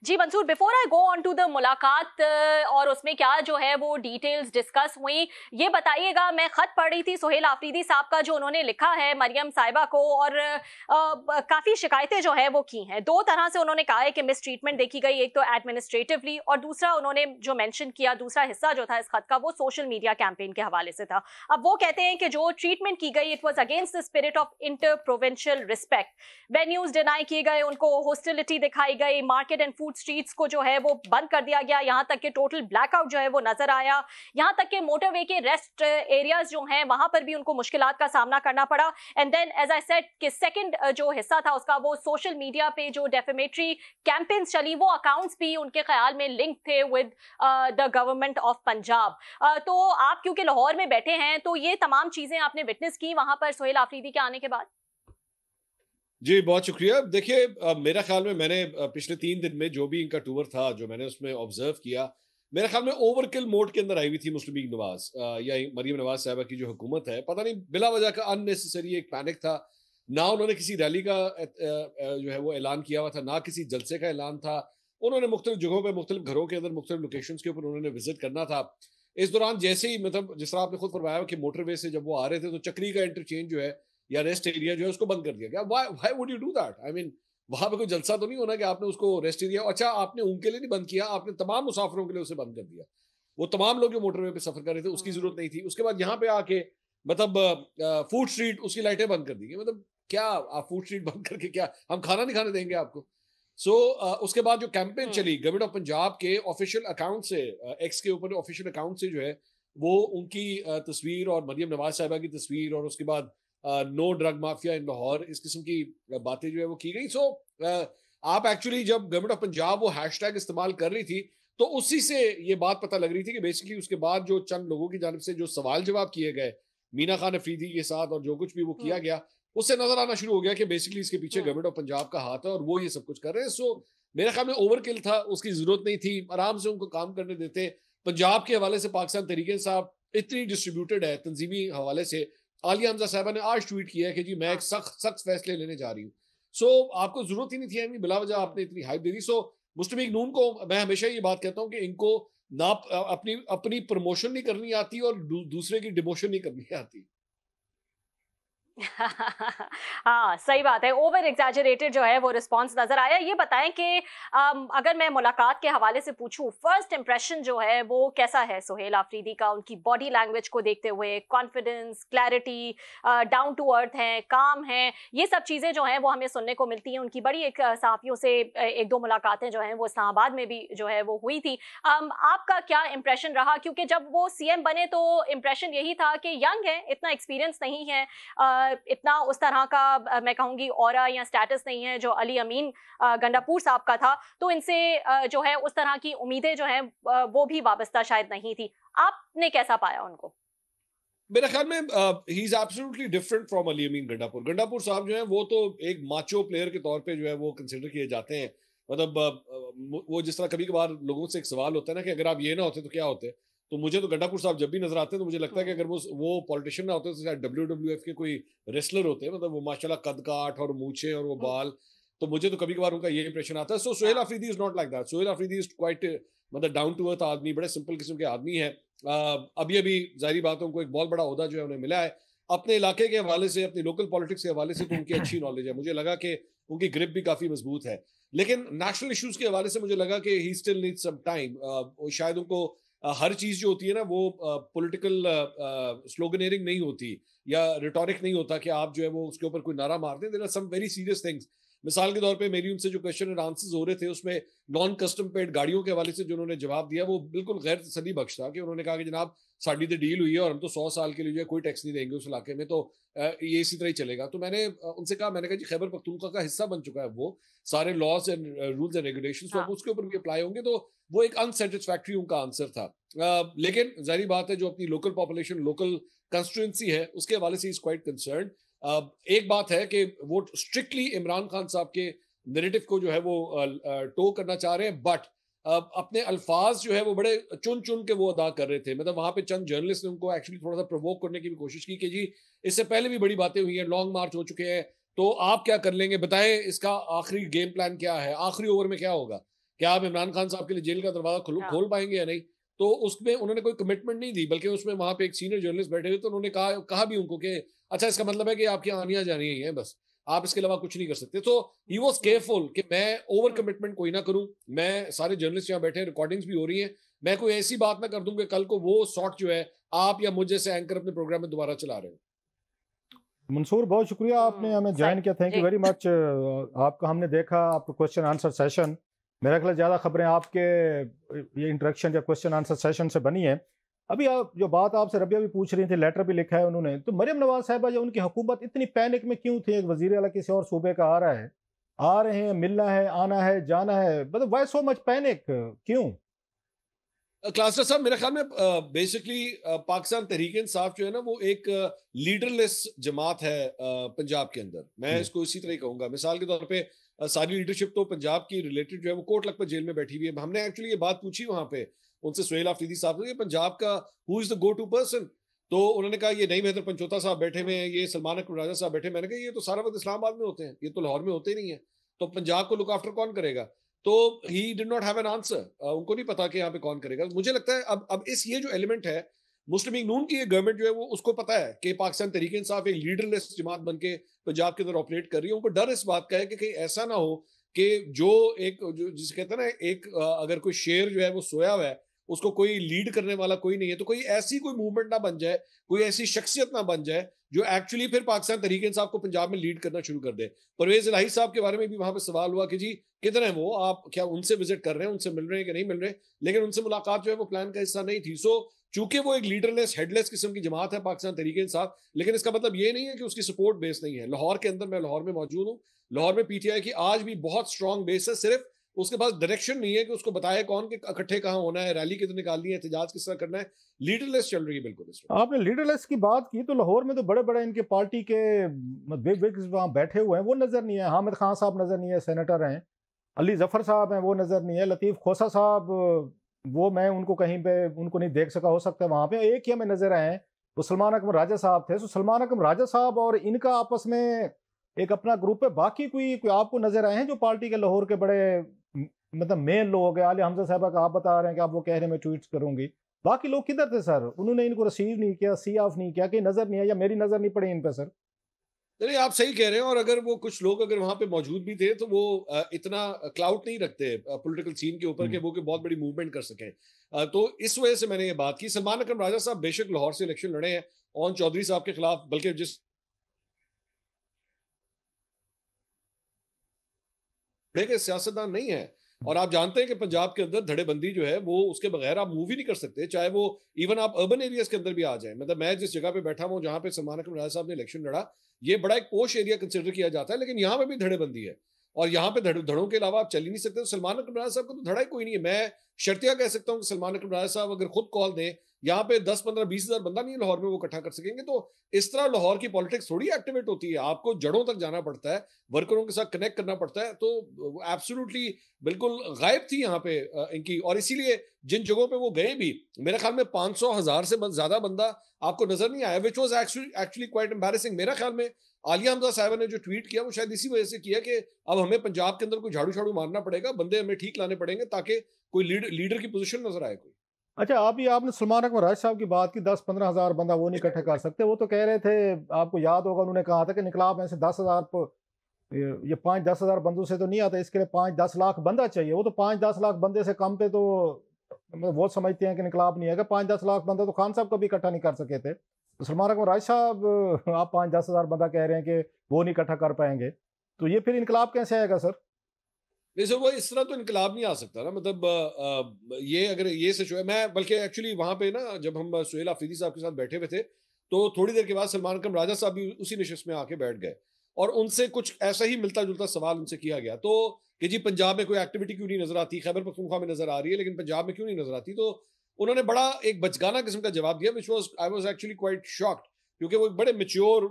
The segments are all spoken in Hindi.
Ji Mansoor, before I go on to the मुलाकात और उसमें क्या जो है वो डिटेल्स डिस्कस हुई, ये बताइएगा। मैं खत पढ़ रही थी सुहेल आफरीदी साहब का जो उन्होंने लिखा है मरियम साहिबा को, और काफी शिकायतें जो है वो की हैं। दो तरह से उन्होंने कहा है कि मिस ट्रीटमेंट देखी गई, एक तो एडमिनिस्ट्रेटिवली, और दूसरा उन्होंने जो मेंशन किया, दूसरा हिस्सा जो था इस खत का वो सोशल मीडिया कैंपेन के हवाले से था। अब वो कहते हैं कि जो ट्रीटमेंट की गई it was against the spirit of inter provincial respect. Venues deny किए गए, उनको हॉस्टिलिटी दिखाई गई, मार्केट एंड फूड स्ट्रीट्स को जो है वो बंद कर दिया गया, यहां तक कि टोटल ब्लैकआउट जो है वो नजर आया। यहां तक कि मोटरवे के रेस्ट एरियाज जो हैं वहां पर भी उनको मुश्किलात का सामना करना पड़ा। And then as I said कि सेकंड जो हिस्सा था उसका, वो सोशल मीडिया पे जो डेफेमेटरी कैंपेन्स चली, वो अकाउंट्स भी उनके ख्याल में लिंक थे with the government of Punjab. तो आप क्योंकि लाहौर में बैठे हैं, तो ये तमाम चीजें आपने विटनेस की वहां पर सुहेल आफरीदी के आने के बाद। जी, बहुत शुक्रिया। देखिए मेरा ख़्याल में मैंने पिछले 3 दिन में जो भी इनका टूर था, जो मैंने उसमें ऑब्ज़र्व किया, मेरे ख़्याल में ओवरकिल मोड के अंदर आई हुई थी मुस्लिम लीग नवाज़ या मरीम नवाज़ साहिबा की जो हुकूमत है। पता नहीं बिला वजह का अननेसेसरी एक पैनिक था। ना उन्होंने किसी रैली का जो है वो ऐलान किया हुआ था, ना किसी जलसे का ऐलान था। उन्होंने मुख्तलिफ जगहों पे, मुख्तलिफ घरों के अंदर, मुख्तलिफ लोकेशंस के ऊपर उन्होंने विज़िट करना था। इस दौरान जैसे ही मतलब जिस तरह आपने खुद फरमाया कि मोटरवे से जब वो आ रहे थे, तो चक्री का इंटरचेंज जो है या रेस्ट एरिया जो है उसको बंद कर दिया गया। Why why would you do that? I mean वहां पे कोई जलसा तो नहीं होना कि आपने उसको रेस्ट एरिया, अच्छा आपने उनके लिए नहीं बंद किया, आपने तमाम मुसाफिरों के लिए उसे बंद कर दिया। वो तमाम लोग जो मोटरवे पे सफर कर रहे थे उसकी जरूरत नहीं थी। उसके बाद यहाँ पे आके मतलब फूड स्ट्रीट उसकी लाइटें बंद कर दी गई। मतलब क्या आप फूड स्ट्रीट बंद करके क्या हम खाना नहीं खाने देंगे आपको? उसके बाद जो कैंपेन हम्म। चली गवर्नमेंट ऑफ पंजाब के ऑफिशियल अकाउंट से, एक्स के ऊपर ऑफिशियल अकाउंट से जो है वो उनकी तस्वीर और मरियम नवाज साहिबा की तस्वीर, और उसके बाद नो ड्रग माफिया इन लाहौर, इस किस्म की बातें जो है वो की गई। आप एक्चुअली जब गवर्नमेंट ऑफ पंजाब वो हैशटैग इस्तेमाल कर रही थी, तो उसी से ये बात पता लग रही थी कि बेसिकली उसके बाद जो चंद लोगों की जानब से जो सवाल जवाब किए गए मीना खान अफरीदी के साथ, और जो कुछ भी वो किया हम्म। गया, उससे नजर आना शुरू हो गया कि बेसिकली इसके पीछे हम्म। गवर्नमेंट ऑफ पंजाब का हाथ है और वो ये सब कुछ कर रहे हैं। मेरे ख्याल में ओवरकिल था, उसकी जरूरत नहीं थी। आराम से उनको काम करने देते। पंजाब के हवाले से पाकिस्तान तरीके साहब इतनी डिस्ट्रीब्यूटेड है तंजीमी हवाले से। आलिया हमजा साहबा ने आज ट्वीट किया है कि जी मैं एक हाँ। सख्त सख्त फैसले लेने जा रही हूँ। आपको जरूरत ही नहीं थी, यानी बिला वजह आपने इतनी हाइप दे दी। मुस्लिम लीग नून को मैं हमेशा ये बात कहता हूँ कि इनको ना अपनी अपनी प्रमोशन नहीं करनी आती और दूसरे की डिमोशन नहीं करनी आती। हाँ, सही बात है। ओवर एग्जैजरेटेड जो है वो रिस्पॉन्स नजर आया। ये बताएं कि अगर मैं मुलाकात के हवाले से पूछूं, फर्स्ट इंप्रेशन जो है वो कैसा है सुहेल आफरीदी का, उनकी बॉडी लैंग्वेज को देखते हुए? Confidence, clarity, down to earth हैं, काम हैं, ये सब चीजें जो हैं वो हमें सुनने को मिलती हैं। उनकी बड़ी एक सहाफियों से एक दो मुलाकातें जो हैं वो इस्लामाबाद में भी जो है वो हुई थी। आपका क्या इंप्रेशन रहा? क्योंकि जब वो सीएम बने तो इंप्रेशन यही था कि यंग है, इतना एक्सपीरियंस नहीं है, इतना उस तरह का मैं कहूंगी ऑरा या स्टेटस नहीं है जो अली अमीन गंडापुर साहब का था। तो इनसे जो है उस तरह की उम्मीदें जो हैं वो भी वाबस्ता शायद नहीं थी। आपने कैसा पाया उनको? मेरे ख्याल में he is absolutely different from Ali Amin Gandapur. Gandapur साहब जो है वो तो एक माचो प्लेयर के तौर पे जो है वो कंसिडर किए जाते हैं। मतलब वो जिस तरह कभी कभार लोगों से एक सवाल होता है ना कि अगर आप ये ना होते तो क्या होते, तो मुझे तो गंडापुर साहब जब भी नजर आते हैं तो मुझे लगता है कि हम्म। अगर वो पॉलिटिशियन ना होते तो शायद WWF के कोई रेसलर होते हैं। मतलब वो माशाल्लाह कद काठ और मूछे और वो हम्म। बाल, तो मुझे तो कभी कभार उनका ये इंप्रेशन आता है। सुहेल हाँ। Afridi is not like that. Suhail Afridi is quite मतलब डाउन टू अर्थ आदमी, बड़े सिंपल किस्म के आदमी है। अभी अभी जाहिर बात है उनको एक बहुत बड़ा ओहदा जो है उन्हें मिला है। अपने इलाके के हवाले से, अपनी लोकल पॉलिटिक्स के हवाले से तो उनकी अच्छी नॉलेज है। मुझे लगा कि उनकी ग्रिप भी काफी मजबूत है। लेकिन नेशनल इश्यूज के हवाले से मुझे लगा कि he still needs some time. शायद उनको हर चीज जो होती है ना वो पॉलिटिकल स्लोगनेरिंग नहीं होती या रिटोरिक नहीं होता कि आप जो है वो उसके ऊपर कोई नारा मार दें। There are some very serious things. मिसाल के तौर पे मेरी उनसे जो क्वेश्चन एंड आंसर्स हो रहे थे उसमें नॉन कस्टम पेड गाड़ियों के हवाले से जो उन्होंने जवाब दिया वो बिल्कुल गैर तसल्ली बख्श था। कि उन्होंने कहा कि जनाब साड़ी तो डील हुई है और हम तो 100 साल के लिए जो है कोई टैक्स नहीं देंगे उस इलाके में, तो ये इसी तरह ही चलेगा। तो मैंने उनसे कहा, मैंने कहा जी खैबर पख्तूनख्वा का हिस्सा बन चुका है वो सारे laws and rules and regulation, तो अब हाँ। उसके ऊपर भी अप्लाई होंगे। तो वो एक अनसेटिस्फैक्ट्री उनका आंसर था। लेकिन जाहिर बात है जो अपनी लोकल पॉपुलेशन, लोकल कंस्टिट्यूंसी है उसके हवाले से इज क्वाइट कंसर्न। एक बात है कि वो स्ट्रिक्टली इमरान खान साहब के नैरेटिव को जो है वो टो करना चाह रहे हैं, बट अपने अल्फाज जो है वो बड़े चुन चुन के वो अदा कर रहे थे। मतलब वहां पे चंद जर्नलिस्ट ने उनको एक्चुअली थोड़ा सा प्रोवोक करने की भी कोशिश की कि जी इससे पहले भी बड़ी बातें हुई हैं, लॉन्ग मार्च हो चुके हैं, तो आप क्या कर लेंगे, बताएं इसका आखिरी गेम प्लान क्या है, आखिरी ओवर में क्या होगा। क्या आप इमरान खान साहब के लिए जेल का दरवाजा हाँ। खोल पाएंगे या नहीं? तो उसमें उन्होंने कोई कमिटमेंट नहीं दी, बल्कि उसमें वहां पे एक सीनियर जर्नलिस्ट बैठे हुए, तो उन्होंने कहा कहा भी उनको कि अच्छा, इसका मतलब है कि आपकी आनियां जानी ही है बस, आप इसके अलावा कुछ नहीं कर सकते। तो ही वॉज हम्म। केयरफुल कि मैं ओवर हम्म। कमिटमेंट कोई ना करूं। मैं सारे जर्नलिस्ट यहाँ बैठे हैं, रिकॉर्डिंग्स भी हो रही हैं, मैं कोई ऐसी बात ना कर दूं कि कल को वो सॉर्ट जो है आप या मुझे से एंकर अपने प्रोग्राम में दोबारा चला रहे हो। मंसूर, बहुत शुक्रिया, आपने हमें ज्वाइन सही। किया, थैंक यू जी। Very much. आपका हमने देखा, आपका क्वेश्चन आंसर सेशन, मेरा ख्याल ज़्यादा खबरें आपके ये इंटरेक्शन या क्वेश्चन आंसर सेशन से बनी है। अभी आप जो बात आपसे रबिया भी पूछ रही थी, लेटर भी लिखा है उन्होंने, तो मरियम नवाज साहबा या उनकी हुकूमत इतनी पैनिक में क्यों थी? एक वजीर आला किसी और सूबे का आ रहा है, आ रहे हैं, मिलना है, आना है, जाना है, मतलब वाई सो मच पैनिक, क्यों? क्लास्टर साहब, मेरे ख्याल में बेसिकली पाकिस्तान तहरीक इंसाफ जो है ना, वो एक लीडरलेस जमात है पंजाब के अंदर। मैं इसको इसी तरह ही कहूंगा। मिसाल के तौर पे सारी लीडरशिप तो पंजाब की रिलेटेड जो है वो कोट लखपत जेल में बैठी हुई है। हमने एक्चुअली ये बात पूछी वहां पे उनसे, सुहेल आफरीदी साहब से, पंजाब का who is the go to person. तो उन्होंने कहा ये नहीं महतर पंचोता साहब बैठे हुए हैं, ये सलमान अकबर राजा साहब बैठे। मैंने कहा ये तो सारा वक्त इस्लामाबाद में होते हैं, ये तो लाहौर में होते ही नहीं है, तो पंजाब को लुक आफ्टर कौन करेगा? तो he did not have an answer. उनको नहीं पता कि यहाँ पे कौन करेगा। मुझे लगता है अब इस ये जो एलिमेंट है मुस्लिम लीग नून की, ये गवर्नमेंट जो है वो उसको पता है कि पाकिस्तान तहरीक इंसाफ एक लीडरलेस जमात बन के पंजाब के अंदर ऑपरेट कर रही है। उनको डर इस बात का है कि कहीं ऐसा ना हो कि जो एक जो जिसे कहते हैं ना, एक अगर कोई शेर जो है वो सोया हुआ है, उसको कोई लीड करने वाला कोई नहीं है, तो कोई ऐसी कोई मूवमेंट ना बन जाए, कोई ऐसी शख्सियत ना बन जाए जो एक्चुअली फिर पाकिस्तान तहरीक इंसाफ को पंजाब में लीड करना शुरू कर दे। परवेज इलाही साहब के बारे में भी वहां पे सवाल हुआ कि जी किधर है वो, आप क्या उनसे विजिट कर रहे हैं, उनसे मिल रहे हैं कि नहीं मिल रहे? लेकिन उनसे मुलाकात जो है वो प्लान का हिस्सा नहीं थी। सो चूंकि वो एक लीडरलेस हेडलेस किस्म की जमात है पाकिस्तान तहरीक इंसाफ, लेकिन इसका मतलब ये नहीं है कि उसकी सपोर्ट बेस नहीं है। लाहौर के अंदर, मैं लाहौर में मौजूद हूँ, लाहौर में पीटीआई की आज भी बहुत स्ट्रॉन्ग बेस है। सिर्फ उसके पास डायरेक्शन नहीं है कि उसको बताए कौन के इकट्ठे कहाँ होना है, रैली किधर निकालनी है, एहतजाज किस तरह करना है। लीडरलेस चल रही है बिल्कुल इस वक्त। आपने लीडरलेस की बात की, तो लाहौर में तो बड़े बड़े इनके पार्टी के बिग बिग्स वहाँ बैठे हुए हैं, वो नजर नहीं है। हामिद खान साहब नजर नहीं है, सेनेटर हैं। अली जफर साहब हैं, वो नजर नहीं है। लतीफ खोसा साहब, वो मैं उनको कहीं पे उनको नहीं देख सका, हो सकता है वहां पे एक ही हमें नजर आए हैं, वो सलमान अकबर राजा साहब थे। तो सलमान अकबर राजा साहब और इनका आपस में एक अपना ग्रुप है, बाकी कोई आपको नजर आए हैं जो पार्टी के लाहौर के बड़े मतलब मेन लोग हैं? आली हमजा साहबा का आप बता रहे हैं कि आप वो कह रहे हैं मैं ट्वीट करूंगी, बाकी लोग किधर थे सर? उन्होंने इनको रिसीव नहीं किया, सी ऑफ नहीं किया, कि नजर नहीं है या मेरी नजर नहीं पड़ी इन पे सर? नहीं, आप सही कह रहे हैं। और अगर वो कुछ लोग अगर वहां पे मौजूद भी थे तो वो इतना क्लाउड नहीं रखते पॉलिटिकल सीन के ऊपर कि वो बहुत बड़ी मूवमेंट कर सकें। तो इस वजह से मैंने ये बात की। सलमान अकरम राजा साहब बेशक लाहौर से इलेक्शन लड़े हैं ओन चौधरी साहब के खिलाफ, बल्कि जिस बड़े के सियासतदान नहीं है। और आप जानते हैं कि पंजाब के अंदर धड़ेबंदी जो है वो उसके बगैर आप मूव ही नहीं कर सकते, चाहे वो इवन आप अर्बन एरियाज के अंदर भी आ जाए। मतलब मैं जिस जगह पे बैठा हूँ जहाँ पे सलमान अकरम राजा साहब ने इलेक्शन लड़ा, ये बड़ा एक पोश एरिया कंसिडर किया जाता है, लेकिन यहाँ पे भी धड़ेबंदी है और यहाँ पे धड़ों के अलावा आप चल ही नहीं सकते। तो सलमान अकरम राजा साहब का तो धड़ा ही कोई नहीं है। मैं शर्तिया कह सकता हूँ कि सलमान अकरम राजा साहब अगर खुद कॉल दें, यहाँ पे 10-15-20 हज़ार बंदा नहीं है लाहौर में वो इकट्ठा कर सकेंगे। तो इस तरह लाहौर की पॉलिटिक्स थोड़ी एक्टिवेट होती है, आपको जड़ों तक जाना पड़ता है, वर्करों के साथ कनेक्ट करना पड़ता है। तो एब्सोल्युटली बिल्कुल गायब थी यहाँ पे इनकी। और इसीलिए जिन जगहों पे वो गए भी, मेरे ख्याल में 500,000 से ज्यादा बंदा आपको नजर नहीं आया, which was actually quite embarrassing. मेरा ख्याल में आलिया हमजा साहब ने जो ट्वीट किया वो शायद इसी वजह से किया कि अब हमें पंजाब के अंदर कोई झाड़ू झाड़ू मारना पड़ेगा, बंदे हमें ठीक लाने पड़ेंगे ताकि कोई लीडर की पोजीशन नजर आए कोई। अच्छा, अभी आपने सलमान अकबर राज साहब की बात की, 10-15 हज़ार बंदा वो नहीं इकट्ठे कर सकते। वो तो कह रहे थे, आपको याद होगा, उन्होंने कहा था कि निकलाब में से 10,000 ये 5-10 हज़ार बंदों से तो नहीं आता, इसके लिए 5-10 लाख बंदा चाहिए। वो तो 5-10 लाख बंदे से कम पे तो मतलब वो समझते हैं कि निकलाब नहीं है। 5-10 लाख बंदा तो खान साहब कभी इकट्ठा नहीं कर सके थे। तो सलमान अकबर राज साहब, आप 5-10 हज़ार बंदा कह रहे हैं कि वो नहीं इकट्ठा कर पाएंगे, तो ये फिर इनकलाब कैसे आएगा सर? नहीं सर, वो इस तरह तो इनकलाब नहीं आ सकता ना। मतलब ये अगर ये सिचुएशन, मैं बल्कि एक्चुअली वहां पे ना जब हम सुहेल आफरीदी साहब के साथ बैठे हुए थे, तो थोड़ी देर के बाद सलमान अकरम राजा साहब भी उसी नशिस्त में आके बैठ गए और उनसे कुछ ऐसा ही मिलता जुलता सवाल उनसे किया गया। तो कि जी पंजाब में कोई एक्टिविटी क्यों नहीं नजर आती, खैबर पख्तूनख्वा में नजर आ रही है लेकिन पंजाब में क्यों नहीं नजर आती? तो उन्होंने बड़ा एक बचकाना किस्म का जवाब दिया, which was I was actually quite shocked, क्योंकि वो बड़े मेच्योर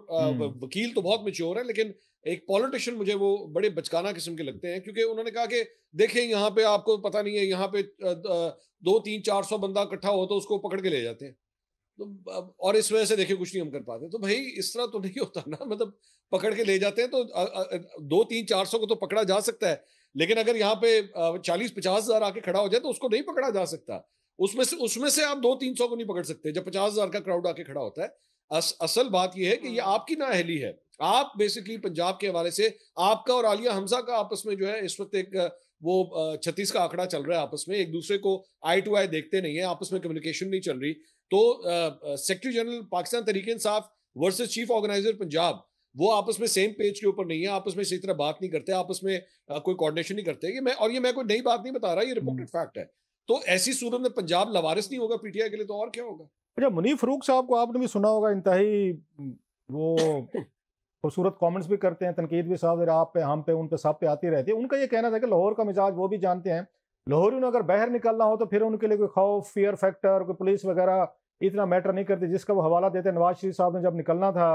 वकील तो बहुत मेच्योर है, लेकिन एक पॉलिटिशियन मुझे वो बड़े बचकाना किस्म के लगते हैं। क्योंकि उन्होंने कहा कि देखें यहाँ पे आपको पता नहीं है, यहाँ पे 200-300-400 बंदा इकट्ठा हो तो उसको पकड़ के ले जाते हैं। तो और इस वजह से देखिए कुछ नहीं हम कर पाते। तो भाई इस तरह तो नहीं होता ना। मतलब पकड़ के ले जाते हैं तो 2-3-400 को तो पकड़ा जा सकता है, लेकिन अगर यहाँ पे 40-50 हज़ार आके खड़ा हो जाए तो उसको नहीं पकड़ा जा सकता। उसमें से आप 200-300 को नहीं पकड़ सकते जब 50,000 का क्राउड आके खड़ा होता है। असल बात यह है कि ये आपकी नाअहली है। आप बेसिकली पंजाब के हवाले से, आपका और आलिया हमजा का आपस में जो है इस वक्त एक वो 36 का आंकड़ा चल रहा है आपस में, एक दूसरे को आई टू आई देखते नहीं है, आपस में कम्युनिकेशन नहीं चल रही। तो सेक्रेटरी जनरल पाकिस्तान तहरीक इंसाफ वर्सेस चीफ ऑर्गेनाइजर पंजाब, वो आपस में सेम पेज के ऊपर नहीं है, आपस में इसी तरह बात नहीं करते, आपस में कोई कोऑर्डिनेशन नहीं करते। ये मैं कोई नई बात नहीं बता रहा, ये रिपोर्टेड फैक्ट है। तो ऐसी सूरत में पंजाब लवारिस नहीं होगा पीटीआई के लिए, तो और क्या होगा। अच्छा, मुनीफ फरूक साहब को आपने भी सुना होगा, इंतहाई वो खूबसूरत कमेंट्स भी करते हैं, तनकीद भी साहब आप पे, हम पे, उन पे, सब पे आती रहती है। उनका ये कहना था कि लाहौर का मिजाज वो भी जानते हैं, लाहौरियों ने अगर बाहर निकलना हो तो फिर उनके लिए कोई खौफ, फियर फैक्टर, कोई पुलिस वगैरह इतना मैटर नहीं करती। जिसका वो हवाला देते हैं, नवाज शरीफ साहब ने जब निकलना था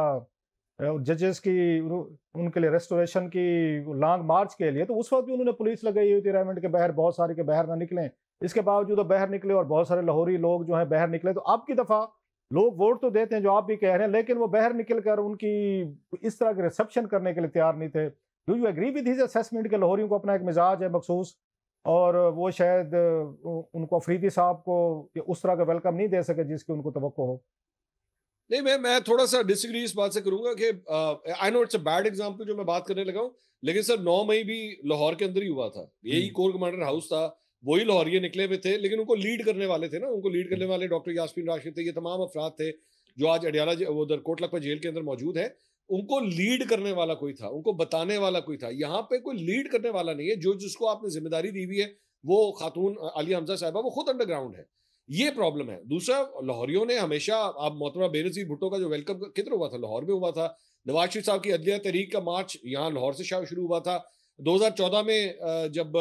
जजेस की उनके लिए रेस्टोरेशन की लॉन्ग मार्च के लिए, तो उस वक्त भी उन्होंने पुलिस लगाई हुई थी रेमंड के बाहर, बहुत सारे के बाहर ना निकलें। इसके बावजूद वो बाहर निकले और बहुत सारे लाहौरी लोग जो हैं बाहर निकले। तो अब की दफ़ा लोग वोट तो देते हैं जो आप भी कह रहे हैं, लेकिन वो बाहर निकल कर उनकी इस तरह के रिसेप्शन करने के लिए तैयार नहीं थे। Do you agree with his assessment के लाहौरियों को अपना एक मिजाज है मखसूस, और वो शायद उनको अफरीदी साहब को उस तरह का वेलकम नहीं दे सके जिसकी उनको तवक्को हो? नहीं, मैं थोड़ा सा डिसएग्री इस बात से करूंगा कि I know it's a bad example जो मैं बात करने लगा हूं, लेकिन सर 9 मई भी लाहौर के अंदर ही हुआ था। यही कोर कमांडर हाउस था, वही लाहौरिये निकले हुए थे, लेकिन उनको लीड करने वाले थे ना, उनको लीड करने वाले डॉक्टर यास्मीन राशिद थे, ये तमाम अफराद थे जो आज अडियाला वो उधर कोटलखपत जेल के अंदर मौजूद है। उनको लीड करने वाला कोई था, उनको बताने वाला कोई था। यहाँ पे कोई लीड करने वाला नहीं है। जो जिसको आपने जिम्मेदारी दी हुई है वो खातून आलिया हमजा साहिबा, वो खुद अंडरग्राउंड है। ये प्रॉब्लम है। दूसरा, लाहौरियों ने हमेशा, आप मोहतरमा बेनज़ीर भुट्टो का जो वेलकम किधर हुआ था, लाहौर में हुआ था। नवाज शरीफ साहब की अदलिया तहरीक का मार्च यहाँ लाहौर से शुरू हुआ था। 2014 में जब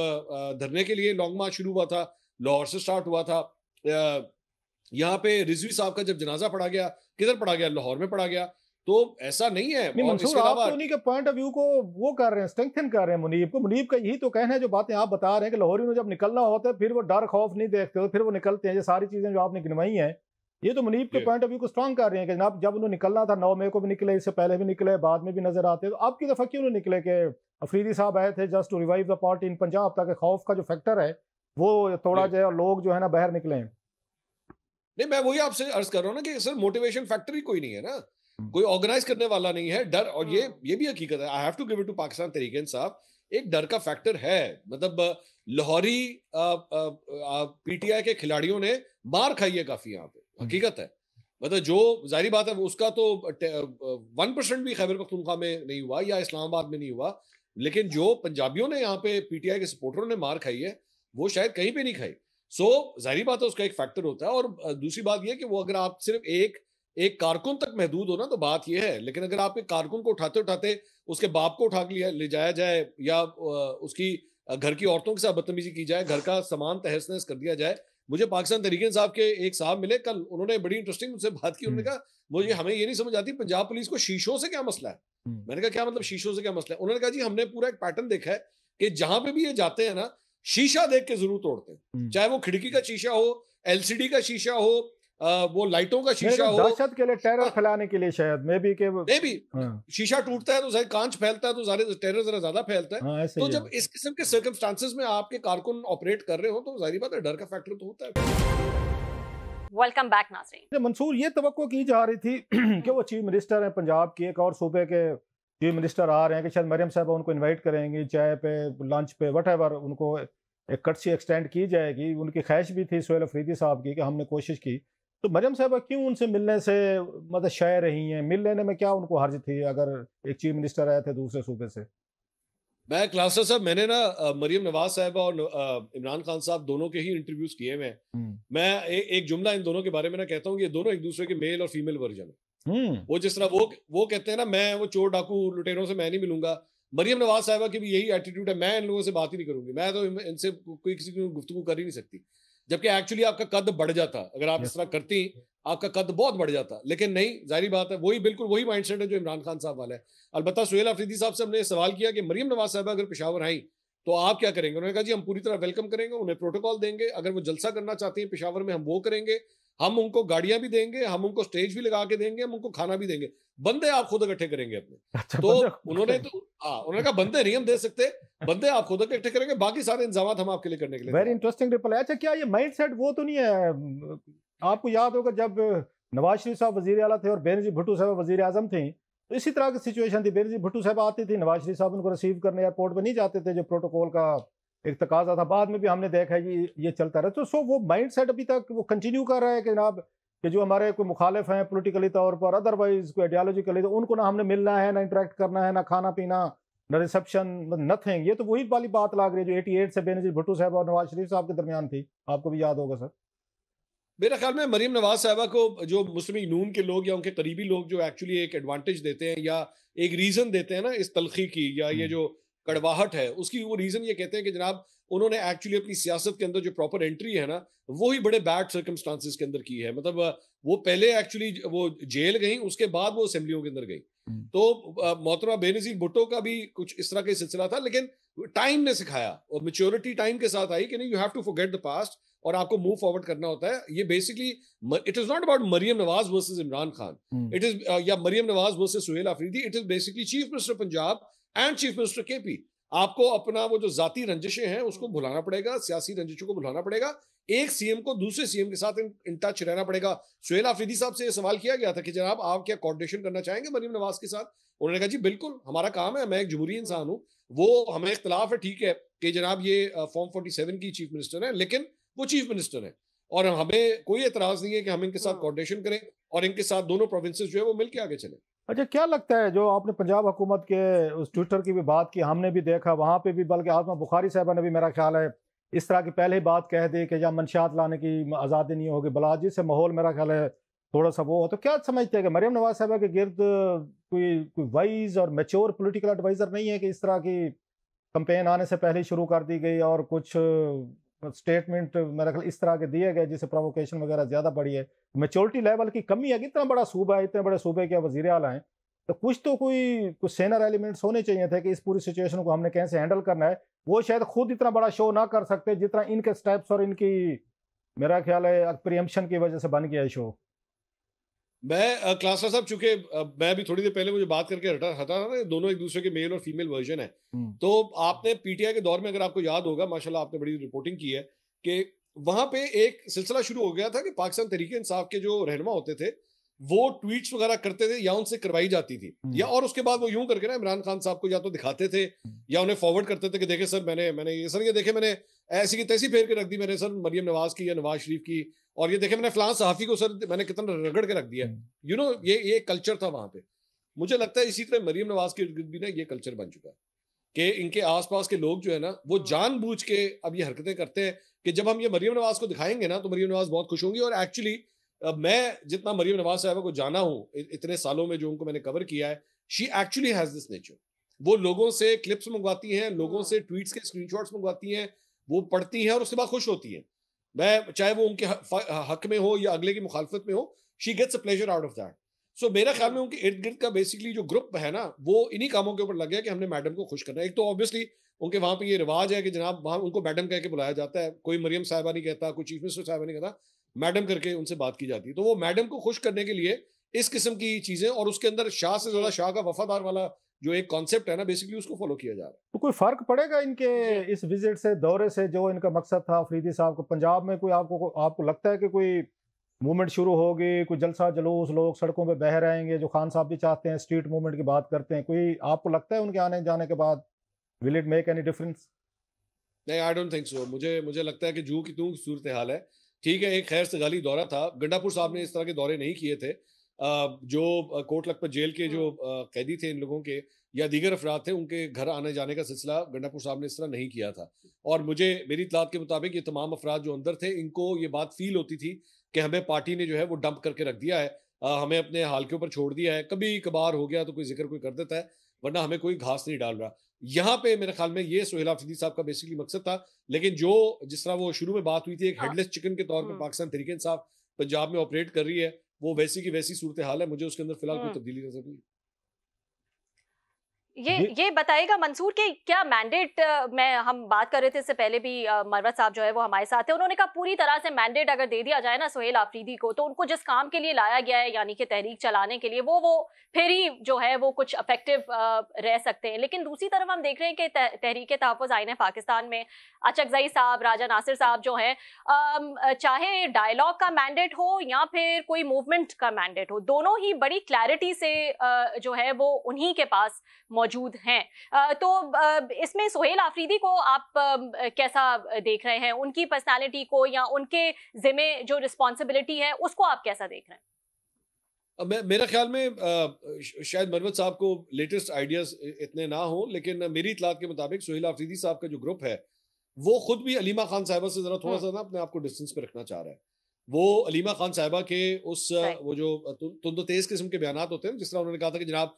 धरने के लिए लॉन्ग मार्च शुरू हुआ था, लाहौर से स्टार्ट हुआ था। यहाँ पे रिजवी साहब का जब जनाजा पड़ा गया, किधर पड़ा गया, लाहौर में पड़ा गया। तो ऐसा नहीं है। नहीं मंसूर, आप तो उन्हीं के पॉइंट ऑफ व्यू को वो कर रहे हैं, स्ट्रेंथन कर रहे हैं मुनीब को। मुनीब का यही तो कहना है, जो बातें आप बता रहे हैं कि लाहौरी में जब निकलना होता है फिर वो डर खौफ नहीं देखते हो, फिर वो निकलते हैं। ये सारी चीजें जो आपने गिनवाई हैं, ये तो मुनीब के पॉइंट ऑफ व्यू को स्ट्रांग कर रहे हैं कि जनाब जब उन्हें निकलना था 9 मई को भी निकले, इससे पहले भी निकले, बाद में भी नजर आते हैं। तो अब की दफा क्यों नहीं निकले कि अफरीदी साहब आए थे just to revive the party in Punjab, ताकि खौफ का जो फैक्टर है वो तोड़ा जाए और लोग जो है ना बाहर निकले। नहीं, मैं वही आपसे अर्ज कर रहा हूँ ना कि सर मोटिवेशन फैक्टर ही कोई नहीं है ना, कोई ऑर्गेनाइज करने वाला नहीं है। डर, और ये भी हकीकत है, I have to give it to Pakistan Tehreek Insaf, एक डर का फैक्टर है। मतलब लाहौरी पीटीआई के खिलाड़ियों ने मार खाई है काफी यहाँ पे, हकीकत है। मतलब जो जाहिर बात है उसका तो 1% भी खैबर पख्तूनख्वा में नहीं हुआ या इस्लामाबाद में नहीं हुआ, लेकिन जो पंजाबियों ने यहाँ पे पीटीआई के सपोर्टरों ने मार खाई है वो शायद कहीं पे नहीं खाई। सो जाहिर बात है उसका एक फैक्टर होता है। और दूसरी बात यह कि वो अगर आप सिर्फ एक कारकुन तक महदूद हो ना तो बात यह है, लेकिन अगर आप एक कारकुन को उठाते उठाते उसके बाप को उठा ले जाया जाए या उसकी घर की औरतों के साथ बदतमीजी की जाए, घर का सामान तहस नहस कर दिया जाए। मुझे पाकिस्तान तहरीक इंसाफ के एक साहब मिले कल, उन्होंने बड़ी इंटरेस्टिंग मुझसे बात की। उन्होंने कहा मुझे हमें ये नहीं समझ आती पंजाब पुलिस को शीशों से क्या मसला है। मैंने कहा क्या मतलब शीशों से क्या मसला है? उन्होंने कहा जी हमने पूरा एक पैटर्न देखा है कि जहां पे भी ये जाते हैं ना, शीशा देख के जरूर तोड़ते हैं, चाहे वो खिड़की का शीशा हो, एलसीडी का शीशा हो, वो लाइटों का शीशा हो, दहशत के लिए, टेरर फैलाने के लिए शायद मे बी के शीशा टूटता है तो जाहिर कांच फैलता है तो सारे टेरर जरा ज्यादा फैलता है। तो जब इस किस्म के सर्कमस्टांसेस में आपके कारकुन ऑपरेट कर रहे हो तो जाहिर बात है डर का फैक्टर तो होता है। वेलकम बैक नाज़रीन। मंसूर, ये तवक्को की जा रही थी कि वो चीफ मिनिस्टर है पंजाब की, एक और सूबे के चीफ मिनिस्टर आ रहे हैं कि शायद मरियम साहब उनको इनवाइट करेंगी चाय पे, लंच पे, वटएवर, उनको एक कर्टसी एक्सटेंड की जाएगी। उनकी ख्वाहिश भी थी सुहेल अफरीदी साहब की कि हमने कोशिश की। तो मरियम साहब क्यों उनसे मिलने से मतलब शाय रही हैं? मिल लेने में क्या उनको हर्ज थी अगर एक चीफ मिनिस्टर आए थे दूसरे सूबे से? मैं क्लासर साहब, मैंने ना मरियम नवाज साहब और इमरान खान साहब दोनों के ही इंटरव्यूज किए हुए हैं। मैं एक जुमला इन दोनों के बारे में ना कहता हूँ, ये दोनों एक दूसरे के मेल और फीमेल वर्जन है। वो जिस तरह वो कहते हैं ना, मैं वो चोर डाकू लुटेरों से मैं नहीं मिलूंगा, मरियम नवाज साहबा की भी यही एटीट्यूड है, मैं इन लोगों से बात ही नहीं करूंगी, मैं तो इनसे कोई किसी की गुफ्तगू कर ही नहीं सकती। जबकि एक्चुअली आपका कद बढ़ जाता अगर आप इस तरह करती, आपका कद बहुत बढ़ जाता। लेकिन नहीं, जाहिर बात है वही बिल्कुल वही माइंडसेट है जो इमरान खान साहब वाला है। अलबत्ता सुहेल अफरीदी साहब से हमने सवाल किया कि मरियम नवाज साहबा अगर पेशावर आई तो आप क्या करेंगे? उन्होंने कहा जी हम पूरी तरह वेलकम करेंगे, उन्हें प्रोटोकॉल देंगे, अगर वो जलसा करना चाहती हैं पेशावर में हम वो करेंगे, हम उनको गाड़ियां भी देंगे, हम उनको स्टेज भी लगा के देंगे, हम उनको खाना भी देंगे, बंदे आप खुद इकट्ठे करेंगे अपने। अच्छा, तो बंदे उन्होंने कहा बंदे नहीं हम दे सकते, बंदे आप खुद इकट्ठे करेंगे, बाकी सारे इंतजाम हम आपके लिए करने के लिए वेरी तैयार हैं। Interesting reply. अच्छा, क्या ये माइंडसेट वो तो नहीं है आपको याद होगा जब नवाज शरीफ साहब वजीर आला थे और बेनजीर भुट्टो साहब वजीर आजम थी, तो इसी तरह की सिचुएशन थी। बेनजीर भुट्टो साहब आती थी, नवाज शरीफ साहब उनको रिसीव करने एयरपोर्ट पर नहीं जाते थे, जो प्रोटोकॉल का एक तकाजा था। बाद में भी हमने देखा है ये चलता रहा। तो सो वो माइंड सेट अभी तक वो कंटिन्यू कर रहा है कि जनाब कि जो हमारे कोई मुखालिफ हैं पोलिटिकली तौर पर, अदरवाइज कोई आइडियोलॉजिकली, तो उनको ना हमने मिलना है, ना इंटरेक्ट करना है, ना खाना पीना, ना रिसेप्शन, नथिंग। ये तो वही वाली बात लग रही है जो 88 से बेनजीर भुट्टो साहब और नवाज शरीफ साहब के दरमियान थी। आपको भी याद होगा सर। मेरा ख्याल में मरीम नवाज साहबा को जो मुस्लिम लीग नून के लोग या उनके करीबी लोग जो एक्चुअली एक एडवांटेज देते हैं या एक रीजन देते हैं ना इस तलखी की या ये जो कड़वाहट है उसकी, वो रीजन ये कहते हैं कि जनाब उन्होंने एक्चुअली अपनी सियासत के अंदर जो प्रॉपर एंट्री है ना वो ही बड़े बैड सर्कमस्टांसिस के अंदर की है। मतलब वो पहले एक्चुअली वो जेल गई, उसके बाद वो असेंबलियों के अंदर गई। तो मोहतरमा बेनजीर भुट्टो का भी कुछ इस तरह का सिलसिला था, लेकिन टाइम ने सिखाया और मेच्योरिटी टाइम के साथ आई कि नहीं, you have to forget the past और आपको मूव फॉरवर्ड करना होता है। ये basically it is not about Maryam Nawaz versus Imran Khan, it is या Maryam Nawaz versus Suhail Afridi, it is basically chief minister Punjab and chief minister KP. आपको अपना वो जो जाती रंजिशें हैं उसको भुलाना पड़ेगा, सियासी रंजिशों को भुलाना पड़ेगा, एक सीएम को दूसरे सीएम के साथ इन टच रहना पड़ेगा। सुहेल अफरीदी साहब से यह सवाल किया गया था कि जनाब आप क्या कोऑर्डिनेशन करना चाहेंगे मरियम नवाज के साथ? उन्होंने कहा जी बिल्कुल, हमारा काम है, मैं एक जमहूरी इंसान हूं, वो हमें इख्तलाफ है, ठीक है कि जनाब ये फॉर्म 47 की चीफ मिनिस्टर है, लेकिन वो चीफ मिनिस्टर है और हमें कोई एतराज नहीं है कि हम इनके साथ कोऑर्डिनेशन करें और इनके साथ दोनों प्रोविंसेस जो है वो मिलकर आगे चले। अच्छा, क्या लगता है जो आपने पंजाब हुकूमत के उस ट्विटर की भी बात की, हमने भी देखा वहाँ पे भी, बल्कि आजमा बुखारी साहबा ने भी मेरा ख्याल है इस तरह की पहले ही बात कह दी कि या मंशियात लाने की आज़ादी नहीं होगी, बलाजी से माहौल मेरा ख्याल है थोड़ा सा वो हो। तो क्या समझते हैं कि मरियम नवाज साहबा के गिर्द कोई वाइज और मैच्योर पॉलिटिकल एडवाइज़र नहीं है कि इस तरह की कंपेन आने से पहले ही शुरू कर दी गई और कुछ स्टेटमेंट मेरा ख्याल इस तरह के दिए गए जिससे प्रोवोकेशन वगैरह ज़्यादा बढ़ी है? मेच्योरिटी लेवल की कमी है कि इतना बड़ा सूबा है, इतने बड़े सूबे के वज़ीर आला हैं, तो कुछ तो कुछ सीनियर एलिमेंट्स होने चाहिए थे कि इस पूरी सिचुएशन को हमने कैसे हैंडल करना है। वो शायद खुद इतना बड़ा शो ना कर सकते जितना इनके स्टेप्स और इनकी मेरा ख्याल है प्रियम्पशन की वजह से बन गया है शो। मैं क्लासा साहब, चूंकि मैं भी थोड़ी देर पहले मुझे बात करके हटा था ना, दोनों एक दूसरे के मेल और फीमेल वर्जन है। तो आपने पीटीआई के दौर में, अगर आपको याद होगा, माशाल्लाह आपने बड़ी रिपोर्टिंग की है कि वहां पे एक सिलसिला शुरू हो गया था कि पाकिस्तान तहरीक इंसाफ के जो रहनुमा होते थे वो ट्वीट्स वगैरह करते थे या उनसे करवाई जाती थी, या और उसके बाद वो यूं करके ना इमरान खान साहब को या तो दिखाते थे या उन्हें फॉरवर्ड करते थे कि देखे सर मैंने ये सर, ये देखे मैंने ऐसी की तैसी फेर के रख दी मैंने सर मरियम नवाज की या नवाज शरीफ की, और ये देखे मैंने फलां सहाफी को सर मैंने कितना रगड़ के रख दिया। यू नो, ये कल्चर था वहां पे। मुझे लगता है इसी तरह मरियम नवाज के इर्द भी ना ये कल्चर बन चुका है कि इनके आसपास के लोग जो है ना वो जानबूझ के अब ये हरकतें करते हैं कि जब हम ये मरियम नवाज को दिखाएंगे ना तो मरियम नवाज बहुत खुश होंगी। और एक्चुअली मैं जितना मरियम नवाज साहबा को जाना हूं इतने सालों में जो उनको मैंने कवर किया है, she actually has this nature. वो लोगों से क्लिप्स मंगवाती हैं, लोगों से ट्वीट्स के स्क्रीनशॉट्स मंगवाती हैं, वो पढ़ती हैं और उसके बाद खुश होती हैं। मैं चाहे वो उनके हक में हो या अगले की मुखालफत में हो, she gets a pleasure out of that. So मेरा ख्याल में उनके इर्द गिर्द का बेसिकली जो ग्रुप है ना वो इन्हीं कामों के ऊपर लग गया कि हमने मैडम को खुश करना है। एक तो ऑब्वियसली उनके वहां पे ये रिवाज है कि जनाब वहां उनको मैडम कह के बुलाया जाता है, कोई मरियम साहिबा नहीं कहता, कोई चीफ मिनिस्टर साहिबा नहीं कहता, मैडम करके उनसे बात की जाती है। तो वो मैडम को खुश करने के लिए इस किस्म की चीजें, और उसके अंदर शाह से ज्यादा शाह का वफादार वाला जो एक कॉन्सेप्ट है ना, बेसिकली उसको फॉलो किया जा रहा है। तो कोई फर्क पड़ेगा इनके इस विजिट से, दौरे से, जो इनका मकसद था अफरीदी साहब को पंजाब में? कोई आपको लगता है कि कोई मूवमेंट शुरू होगी, कोई जलसा जुलूस, लोग सड़कों पे बह रहेंगे, जो खान साहब भी चाहते हैं, स्ट्रीट मूवमेंट की बात करते हैं, कोई आपको लगता है उनके आने जाने के बाद will it make any difference? नहीं, आई डोंट थिंक सो। मुझे लगता है कि जू की तू सूरत हाल है। ठीक है, एक खैर सगाली दौरा था, गंडापुर साहब ने इस तरह के दौरे नहीं किए थे। जो कोट लखपत जेल के जो कैदी थे इन लोगों के या दीगर अफराद थे, उनके घर आने जाने का सिलसिला गंडापुर साहब ने इस तरह नहीं किया था। और मेरी इत्तलात के मुताबिक ये तमाम अफराद जो अंदर थे, इनको ये बात फील होती थी कि हमें पार्टी ने जो है वो डंप करके रख दिया है, हमें अपने हाल के ऊपर छोड़ दिया है, कभी कभार हो गया तो कोई जिक्र कोई कर देता है, वरना हमें कोई घास नहीं डाल रहा। यहाँ पे मेरे ख्याल में ये सुहेल अफरीदी साहब का बेसिकली मकसद था। लेकिन जिस तरह वो शुरू में बात हुई थी एक हेडलेस चिकन के तौर पर पाकिस्तान तहरीक इंसाफ पंजाब में ऑपरेट कर रही है, वो वैसी की वैसी सूरत हाल है। मुझे उसके अंदर फिलहाल कोई तब्दीली नजर नहीं। ये बताइएगा मंसूर के क्या मैंडेट, हम बात कर रहे थे इससे पहले भी, मरवत साहब जो है वो हमारे साथ है, उन्होंने कहा पूरी तरह से मैंडेट अगर दे दिया जाए ना सुहेल आफरीदी को, तो उनको जिस काम के लिए लाया गया है यानी कि तहरीक चलाने के लिए, वो फिर ही जो है वो कुछ इफेक्टिव रह सकते हैं। लेकिन दूसरी तरफ हम देख रहे हैं कि तहरीक तहफ़्फ़ुज़ आईन पाकिस्तान में अचकज़ई साहब, राजा नासिर साहब जो हैं, चाहे डायलॉग का मैंडेट हो या फिर कोई मूवमेंट का मैंडेट हो, दोनों ही बड़ी क्लैरिटी से जो है वो उन्हीं के पास मौजूद हैं। तो इसमें सुहेल आफरीदी को आप कैसा देख रहे हैं, उनकी पर्सनालिटी को या उनके जिम्मे जो रिस्पॉन्सिबिलिटी है उसको आप कैसा देख रहे हैं? मेरा ख्याल में शायद मरवत साहब को लेटेस्ट आइडियाज इतने ना हो, लेकिन मेरी इतलात के मुताबिक सुहेल आफरीदी साहब का जो ग्रुप है वो खुद भी अलीमा खान साहिबा से जरा थोड़ा सा ना अपने आप को डिस्टेंस पे रखना चाह रहा है। वो अलीमा खान साहिबा के उस वो जो तुंदो तेज किस्म के बयानात होते हैं, जिस तरह उन्होंने कहा था कि जनाब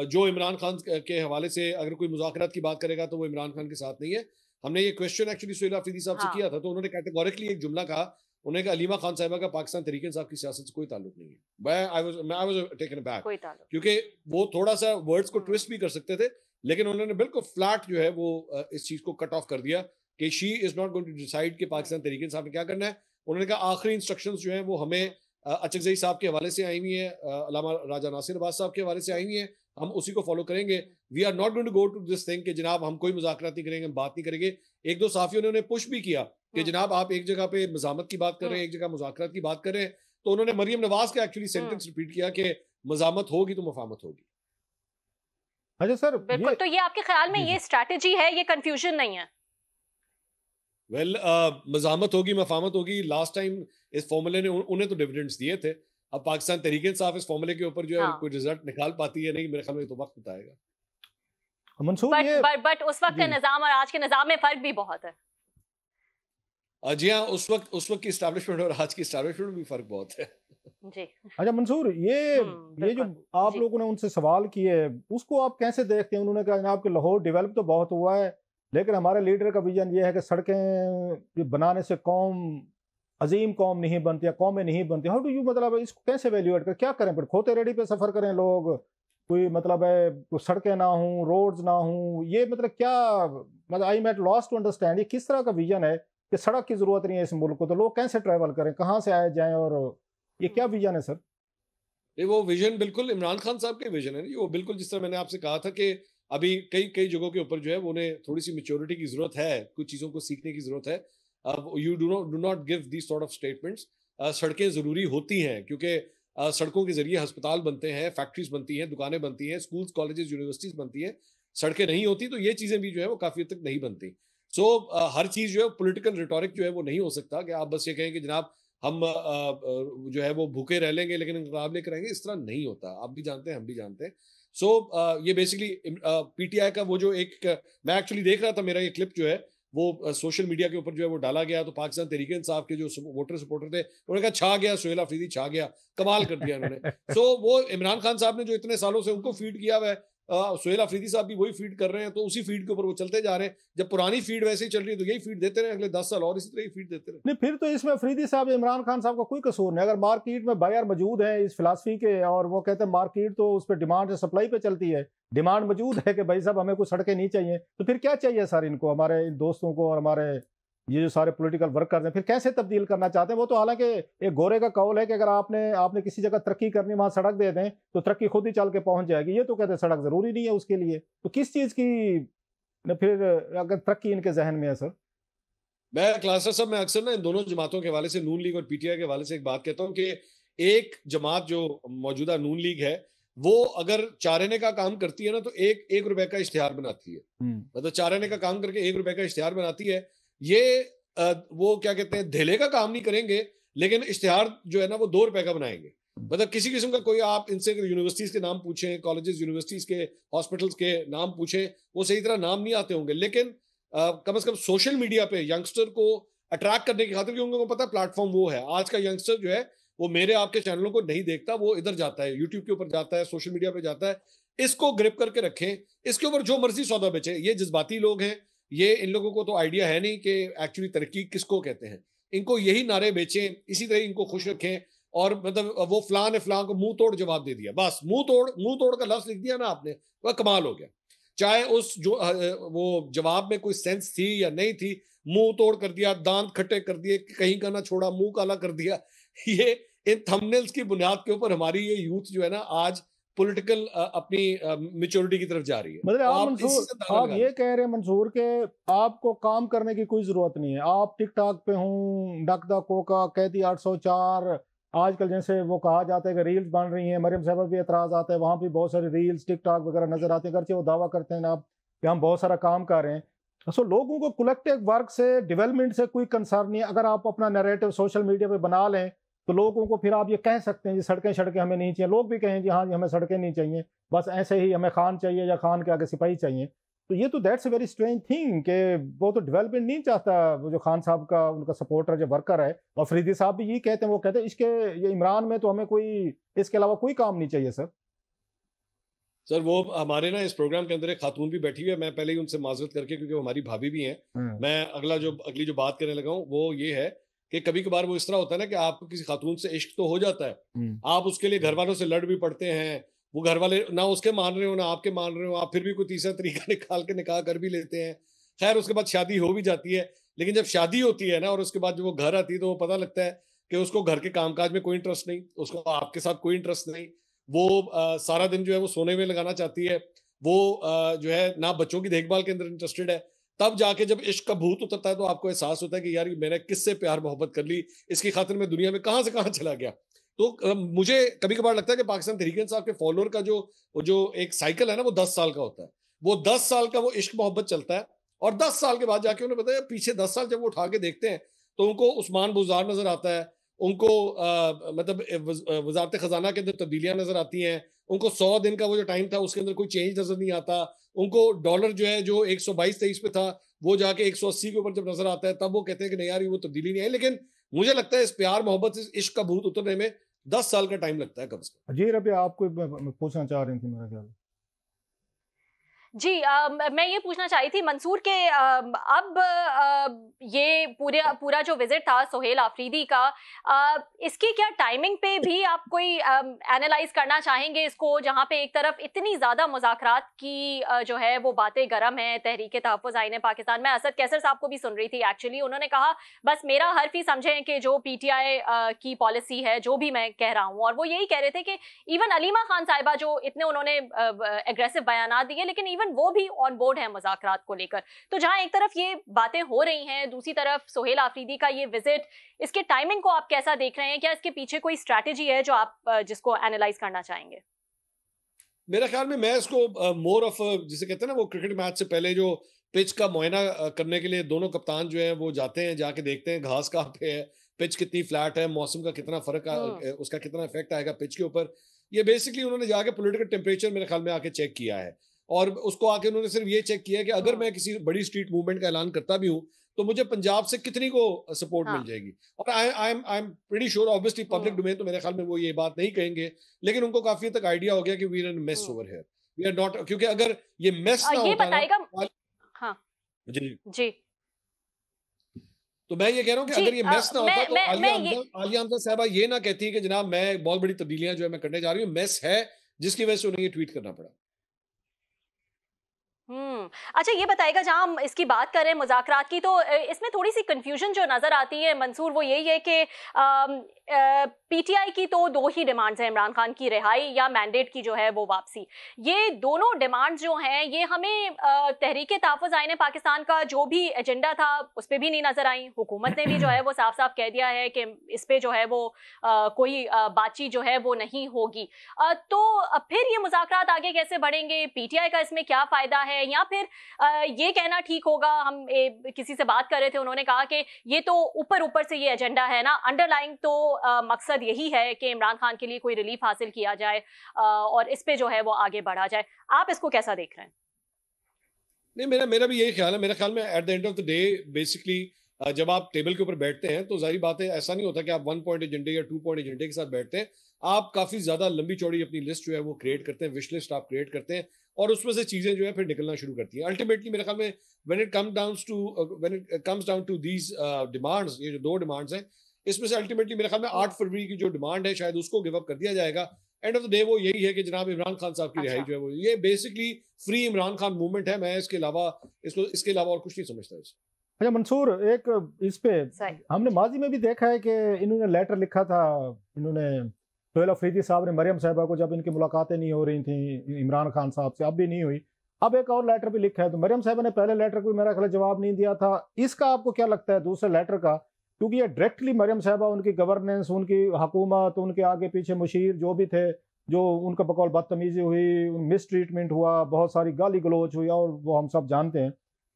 जो इमरान खान के हवाले से अगर कोई मुज़ाकरात की बात करेगा तो वो इमरान खान के साथ नहीं है। हमने ये क्वेश्चन एक्चुअली सुहेल आफरीदी साहब से किया था, तो उन्होंने कैटेगोरिकली एक जुमला कहा, उन्होंने कहा अलीमा खान साहिबा का पाकिस्तान तहरीक इंसाफ की सियासत से कोई ताल्लुक नहीं है। आई वाज टेकन अबैक, क्योंकि वो थोड़ा सा वर्ड्स को ट्विस्ट भी कर सकते थे, लेकिन उन्होंने बिल्कुल फ्लैट जो है वो इस चीज को कट ऑफ कर दिया कि she is not going to decide कि पाकिस्तान तहरीक इंसाफ ने क्या करना है। उन्होंने कहा आखिरी इंस्ट्रक्शंस जो है वो हमें अचकज़ई साहब के हवाले से आई हुई है, अल्लामा राजा नासिर अब्बास साहब के हवाले से आई हुई है, हम उसी को फॉलो करेंगे। We are not going to go to this thing कि जनाब हम कोई मुज़ाकरात नहीं करेंगे, हम बात नहीं करेंगे। एक दो साफियों ने उन्हें पुश भी किया कि जनाब आप एक जगह पे मज़ामत की बात कर रहे हैं, एक जगह मुज़ाकरात की बात कर रहे हैं, तो उन्होंने मरियम नवाज का एक्चुअली सेंटेंस रिपीट किया कि मज़ामत होगी तो मुफाहमत होगी। अच्छा सर, बिल्कुल, तो ये आपके ख्याल में ये स्ट्रैटेजी है, ये कंफ्यूजन नहीं है? वेल मज़ामत होगी मुफाहमत होगी, लास्ट टाइम इस फॉर्मूले ने उन्हें तो डिविडेंड्स दिए थे। अब पाकिस्तान तहरीक इंसाफ इस फॉर्मूले के ऊपर जो है कोई रिजल्ट निकाल पाती है नहीं, मेरे ख्याल में तो वक्त बताएगा। मंसूर बट उस वक्त के निजाम और आज के निजाम में फर्क भी बहुत है। जी हाँ, उस वक्त की एस्टैब्लिशमेंट और आज की एस्टैब्लिशमेंट में भी फर्क बहुत है। जी। अच्छा मंसूर, ये जो आप लोगों ने उनसे सवाल किए उसको आप कैसे देखते हैं? उन्होंने कहा जनाब कि लाहौर डेवलप तो बहुत हुआ है, लेकिन हमारे लीडर का विजन ये है कि सड़कें बनाने से कौम अजीम कौम नहीं बनती या कौमें नहीं बनती। हाउ डू यू, मतलब इसको कैसे वैल्यूएट कर, क्या करें? फिर खोते रेडी पे सफर करें लोग, कोई मतलब है सड़कें ना हों, रोड्स ना हों, ये मतलब क्या, मतलब I am at loss to understand ये किस तरह का विजन है कि सड़क की जरूरत नहीं है इस मुल्क को, तो लोग कैसे ट्रैवल करें, कहाँ से आए जाएं, और ये क्या विजन है सर? वो विजन बिल्कुल इमरान खान साहब के विजन है। वो बिल्कुल जिस तरह मैंने आपसे कहा था कि अभी कई जगहों के ऊपर जो है वो उन्हें थोड़ी सी मेच्योरिटी की जरूरत है, कुछ चीज़ों को सीखने की जरूरत है। अब you do not give these sort of statements. सड़कें ज़रूरी होती हैं क्योंकि सड़कों के जरिए अस्पताल बनते हैं, फैक्ट्रीज बनती हैं, दुकानें बनती हैं, स्कूल्स कॉलेजेस यूनिवर्सिटीज बनती हैं। सड़कें नहीं होती तो ये चीज़ें भी जो है वो काफ़ी हद तक नहीं बनती। सो हर चीज़ जो है पोलिटिकल रिटोरिक जो है वो नहीं हो सकता कि आप बस ये कहें कि जनाब हम जो है वो भूखे रह लेंगे लेकिन इंकलाब लेकर आएंगे। इस तरह नहीं होता, आप भी जानते हैं, हम भी जानते हैं। सो ये बेसिकली पीटीआई का वो जो एक मैं एक्चुअली देख रहा था, मेरा ये क्लिप जो है वो सोशल मीडिया के ऊपर जो है वो डाला गया, तो पाकिस्तान तहरीक इंसाफ के जो वोटर सपोर्टर थे उन्होंने कहा छा गया सुहेल आफरीदी, छा गया, कमाल कर दिया उन्होंने। सो वो इमरान खान साहब ने जो इतने सालों से उनको फीड किया हुआ है, सुहेल आफरीदी साहब भी वही फीड कर रहे हैं, तो उसी फीड के ऊपर वो चलते जा रहे हैं। जब पुरानी फीड वैसे ही चल रही है तो यही फीड देते रहे अगले 10 साल और इसी तरह ही फीड देते रहे। नहीं, फिर तो इसमें अफरीदी साहब इमरान खान साहब का कोई कसूर नहीं। अगर मार्केट में बायर मौजूद है इस फिलासफी के, और वो कहते हैं मार्केट तो उस पर डिमांड से सप्लाई पे चलती है, डिमांड मौजूद है कि भाई साहब हमें कुछ सड़कें नहीं चाहिए, तो फिर क्या चाहिए सर इनको, हमारे इन दोस्तों को और हमारे ये जो सारे पॉलिटिकल वर्कर्स हैं, फिर कैसे तब्दील करना चाहते हैं? वो तो हालांकि एक गोरे का कौल है कि अगर आपने किसी जगह तरक्की करनी, वहां सड़क दे दें तो तरक्की खुद ही चल के पहुंच जाएगी। ये तो कहते हैं सड़क जरूरी नहीं है उसके लिए, तो किस चीज की फिर अगर तरक्की इनके जहन में है सर? मैं क्लासर साहब, मैं अक्सर ना इन दोनों जमातों के हवाले से, नून लीग और पीटीआई के हवाले से एक बात कहता हूँ कि एक जमात जो मौजूदा नून लीग है वो अगर चाराने का काम करती है ना तो एक रुपए का इश्तिहार बनाती है। मतलब चाराने का काम करके 1 रुपए का इश्तिहार बनाती है। ये वो क्या कहते हैं, धेले का काम नहीं करेंगे, लेकिन इश्तिहार जो है ना वो 2 रुपए का बनाएंगे। मतलब किसी किस्म का कोई आप इनसे यूनिवर्सिटीज के नाम पूछें, कॉलेजेस यूनिवर्सिटीज के हॉस्पिटल्स के नाम पूछें, वो सही तरह नाम नहीं आते होंगे, लेकिन कम से कम सोशल मीडिया पे यंगस्टर को अट्रैक्ट करने की खातिर, क्योंकि उनको पता है प्लेटफॉर्म वो है। आज का यंगस्टर जो है वो मेरे आपके चैनलों को नहीं देखता, वो इधर जाता है, यूट्यूब के ऊपर जाता है, सोशल मीडिया पे जाता है। इसको ग्रिप करके रखें, इसके ऊपर जो मर्जी सौदा बेचे। ये जज्बाती लोग हैं, ये इन लोगों को तो आइडिया है नहीं कि एक्चुअली तरक्की किसको कहते हैं। इनको यही नारे बेचें, इसी तरह इनको खुश रखें। और मतलब वो फलां ने फलां को मुंह तोड़ जवाब दे दिया, बस मुंह तोड़ का लफ्ज लिख दिया ना आपने, वह कमाल हो गया। चाहे उस जो वो जवाब में कोई सेंस थी या नहीं थी, मुंह तोड़ कर दिया, दांत खट्टे कर दिए, कहीं का ना छोड़ा, मुंह काला कर दिया। ये इन थंबनेल्स की बुनियाद के ऊपर हमारी ये यूथ जो है ना आज पॉलिटिकल अपनी मेच्योरिटी की तरफ जा रही है। मतलब तो आप आप इसी मंसूर, से अंदाजा आप लगा ये लीजिए। कह रहे हैं मंसूर के आपको काम करने की कोई जरूरत नहीं है, आप टिकटॉक पे हूँ, डक द कोका, कैदी 804, आजकल जैसे वो कहा जाता है कि रील्स बन रही हैं, मरियम साहब भी एतराज आता है, वहाँ भी बहुत सारी रील्स टिकटॉक वगैरह नजर आते हैं, करके वो दावा करते हैं ना आप कि हम बहुत सारा काम कर रहे हैं। सो लोगों को कलेक्टिव वर्क से, डेवलपमेंट से कोई कंसर्न नहीं है। अगर आप अपना नैरेटिव सोशल मीडिया पे बना लें तो लोगों को फिर आप ये कह सकते हैं जी सड़कें सड़कें हमें नहीं चाहिए, लोग भी कहें जी हाँ जी हमें सड़कें नहीं चाहिए, बस ऐसे ही हमें खान चाहिए या खान के आगे सिपाही चाहिए। तो ये तो that's a very strange thing कि वो तो डेवलपमेंट नहीं चाहता, वो जो खान साहब का उनका सपोर्टर जो वर्कर है, और फरीदी साहब भी यही कहते हैं, वो कहते हैं इसके ये इमरान में तो हमें कोई इसके अलावा कोई काम नहीं चाहिए सर। सर वो हमारे ना इस प्रोग्राम के अंदर एक खातून भी बैठी हुई है, मैं पहले ही उनसे माजरत करके, क्योंकि वो हमारी भाभी भी हैं, मैं अगली जो बात करने लगा हूँ वो ये है कि कभी कभार वो इस तरह होता है ना कि आपको किसी खातून से इश्क तो हो जाता है, आप उसके लिए घर वालों से लड़ भी पड़ते हैं, वो घर वाले ना उसके मान रहे हो ना आपके मान रहे हो, आप फिर भी कोई तीसरा तरीका निकाल के निकाह कर भी लेते हैं। खैर उसके बाद शादी हो भी जाती है, लेकिन जब शादी होती है ना और उसके बाद जब वो घर आती है तो वो पता लगता है कि उसको घर के कामकाज में कोई इंटरेस्ट नहीं, उसको आपके साथ कोई इंटरेस्ट नहीं, वो सारा दिन जो है वो सोने में लगाना चाहती है, वो जो है ना बच्चों की देखभाल के अंदर इंटरेस्टेड है। तब जाके जब इश्क का भूत उतरता है तो आपको एहसास होता है कि यार ये मैंने किससे प्यार मोहब्बत कर ली, इसकी खातिर मैं दुनिया में कहां से कहां चला गया। तो मुझे कभी कभार लगता है कि पाकिस्तान तहरीक इंसाफ के फॉलोअर का जो एक साइकिल है ना वो 10 साल का होता है, वो 10 साल का वो इश्क मोहब्बत चलता है, और 10 साल के बाद जाके उन्हें बताया पीछे 10 साल जब वो उठा के देखते हैं तो उनको उस्मान बुज़दार नजर आता है, उनको मतलब वजारत खजाना के अंदर तब्दीलियां नजर आती हैं, उनको 100 दिन का वो जो टाइम था उसके अंदर कोई चेंज नजर नहीं आता, उनको डॉलर जो है जो 122-23 पे था वो जाके 180 के ऊपर जब नजर आता है तब वो कहते हैं कि नहीं यार ये वो तब्दीली नहीं है। लेकिन मुझे लगता है इस प्यार मोहब्बत इस इश्क का भूत उतरने में 10 साल का टाइम लगता है कम से कम। जी रबी, आपको पूछना चाह रही थी मेरा ख्याल। जी मैं ये पूछना चाही थी मंसूर के अब ये पूरा जो विजिट था सोहेल आफरीदी का, इसकी क्या टाइमिंग पे भी आप कोई एनालाइज करना चाहेंगे इसको, जहां पे एक तरफ इतनी ज्यादा मुज़ाकरात की जो है वो बातें गर्म है, तहरीक तहफ़्फ़ुज़ आईन पाकिस्तान, मैं असद कैसर साहब को भी सुन रही थी एक्चुअली, उन्होंने कहा बस मेरा हर्फ ही समझें कि जो पीटीआई की पॉलिसी है जो भी मैं कह रहा हूँ, और वो यही कह रहे थे कि इवन अलीमा खान साहिबा जो इतने उन्होंने एग्रेसिव बयानात दिए, लेकिन इवन वो भी ऑन बोर्ड है मुज़ाकरात को लेकर। तो जहां एक तरफ ये बातें हो रही हैं, दूसरी तरफ सोहेल आफरीदी का ये विजिट, इसके टाइमिंग को आप कैसा देख रहे हैं? क्या इसके पीछे कोई स्ट्रैटेजी है जो आप जिसको एनालाइज करना चाहेंगे? मेरा ख्याल में मैं इसको मोर ऑफ जिसे कहते हैं ना वो क्रिकेट मैच से पहले जो पिच का मुआयना करने के लिए दोनों कप्तान जो है वो जाते हैं, जाके देखते हैं घास कहाँ पे है, पिच कितनी फ्लैट है, मौसम का कितना फर्क उसका कितना इफेक्ट आएगा पिच के ऊपर। ये बेसिकली उन्होंने जाके पॉलिटिकल टेम्परेचर मेरे ख्याल में आके चेक किया है, और उसको आके उन्होंने सिर्फ ये चेक किया है कि अगर मैं किसी बड़ी स्ट्रीट मूवमेंट का ऐलान करता भी हूँ तो मुझे पंजाब से कितनी को सपोर्ट मिल जाएगी। और I am pretty sure, obviously public domain तो मेरे ख्याल में वो ये बात नहीं कहेंगे, लेकिन उनको काफी तक आइडिया हो गया कि we are in mess over here, we are not, क्योंकि अगर ये मेस ना ये होता ना बताएगा। हाँ जी, जी तो मैं ये कह रहा हूँ कि जी अगर ये मेस ना होता तो ये आलिया हमजा साहबा ये ना कहती कि जनाब मैं बहुत बड़ी तब्दीलियां जो है मैं करने जा रही हूँ, मेस है जिसकी वजह से उन्हें ये ट्वीट करना पड़ा। अच्छा ये बताएगा, जहां हम इसकी बात कर रहे हैं मुज़ाकरात की, तो इसमें थोड़ी सी कंफ्यूजन जो नजर आती है मंसूर, वो यही है कि पीटीआई की तो दो ही डिमांड्स हैं, इमरान खान की रिहाई या मैंडेट की जो है वो वापसी। ये दोनों डिमांड्स जो हैं ये हमें तहरीक तहफ़्फ़ुज़ आईन पाकिस्तान का जो भी एजेंडा था उस पर भी नहीं नजर आई। हुकूमत ने भी जो है वो साफ साफ कह दिया है कि इस पे जो है वो कोई बातचीत जो है वो नहीं होगी। तो फिर ये मुज़ाकरात आगे कैसे बढ़ेंगे? पीटीआई का इसमें क्या फायदा है, या फिर ये कहना ठीक होगा? हम किसी से बात कर रहे थे, उन्होंने कहा कि ये तो ऊपर ऊपर से ये एजेंडा है ना, अंडरलाइंग तो मकसद यही है कि इमरान खान के लिए कोई रिलीफ हासिल किया जाए और इस पे जो है वो आगे बढ़ा जाए। आप इसको कैसा देख रहे हैं? नहीं, मेरा भी यही ख्याल है। मेरे ख्याल में at the end of the day basically जब आप टेबल के ऊपर बैठते हैं तो जाहिर बात है ऐसा नहीं होता कि आप 1 पॉइंट एजेंडे या 2 पॉइंट एजेंडे के साथ बैठते हैं, आप काफी ज्यादा लंबी चौड़ी अपनी लिस्ट जो है वो क्रिएट करते हैं, विश लिस्ट आप क्रिएट करते हैं, और उसमें से चीजें जो है फिर निकलना शुरू करती हैं। अल्टीमेटली मेरे ख्याल में when it comes down to these demands, ये जो दो डिमांड्स हैं इसमें से अल्टीमेटली मेरे ख्याल में 8 फरवरी की जो डिमांड है शायद उसको गिव अप कर दिया जाएगा, एंड ऑफ द डे वो यही है कि जनाब इमरान खान साहब की रिहाई जो है वो ये basically free Imran Khan movement है। मैं इसके अलावा और कुछ नहीं समझता इस। अच्छा मंसूर, एक इस पे हमने माजी में भी देखा है कि इन्होंने लेटर लिखा था, इन्होंने सोहेल अफरीदी साहब ने मरियम साहिबा को, जब इनकी मुलाकातें नहीं हो रही थी इमरान खान साहब से, अब भी नहीं हुई, अब एक और लेटर भी लिखा है। तो मरियम साहिबा ने पहले लेटर को मेरा ख्याल जवाब नहीं दिया था, इसका आपको क्या लगता है दूसरे लेटर का? क्योंकि ये डायरेक्टली मरियम साहिबा, उनकी गवर्नेंस, उनकी हुकूमत, उनके आगे पीछे मुशीर जो भी थे, जो उनका बकौल बदतमीजी हुई, मिस ट्रीटमेंट हुआ, बहुत सारी गाली गलोच हुई, और वो हम सब जानते हैं।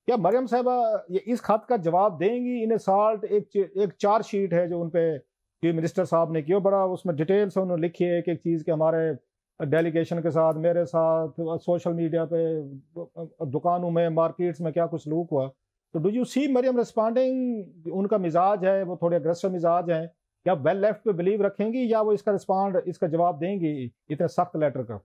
क्या मरियम साहिबा ये इस खत का जवाब देंगी? इन साल्ट एक चार्जशीट है जो उनपे चीफ मिनिस्टर साहब ने किया, बड़ा उसमें डिटेल से उन्होंने लिखी है एक एक चीज़ के, हमारे डेलीगेशन के साथ, मेरे साथ, सोशल मीडिया पे, दुकानों में, मार्केट्स में क्या कुछ सलूक हुआ। तो do you see Maryam responding? उनका मिजाज है, वो थोड़े अग्रेसिव मिजाज हैं, क्या वेल लेफ्ट पे बिलीव रखेंगी, या वो इसका जवाब देंगी इतने सख्त लेटर का?